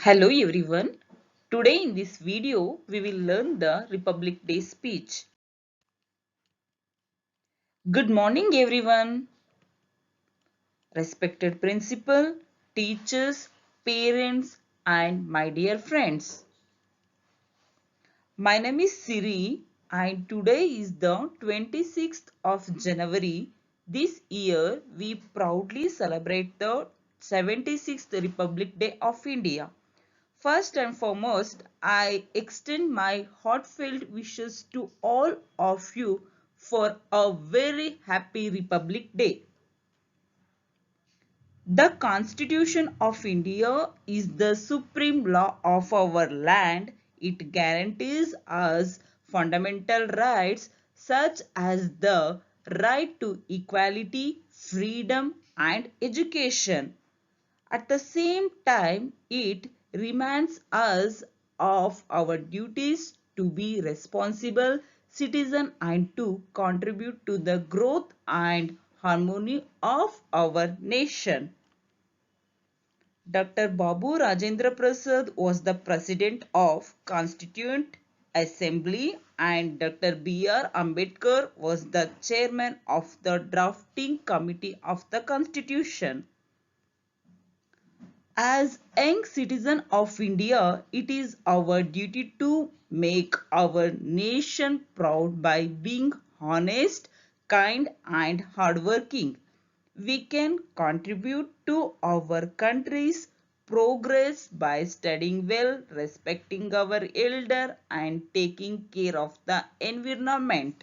Hello everyone. Today in this video we will learn the Republic Day speech. Good morning everyone. Respected principal, teachers, parents and my dear friends. My name is Siri and today is the 26th of January. This year we proudly celebrate the 76th Republic Day of India. First and foremost, I extend my heartfelt wishes to all of you for a very happy Republic Day. The Constitution of India is the supreme law of our land. It guarantees us fundamental rights such as the right to equality, freedom and education. At the same time, it reminds us of our duties to be responsible citizens and to contribute to the growth and harmony of our nation. Dr. Babu Rajendra Prasad was the president of Constituent Assembly and Dr. B.R. Ambedkar was the chairman of the drafting committee of the Constitution. As young citizens of India, it is our duty to make our nation proud by being honest, kind and hardworking. We can contribute to our country's progress by studying well, respecting our elder and taking care of the environment.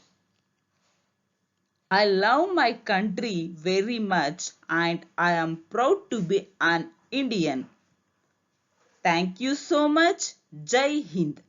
I love my country very much and I am proud to be an Indian. Thank you so much. Jai Hind.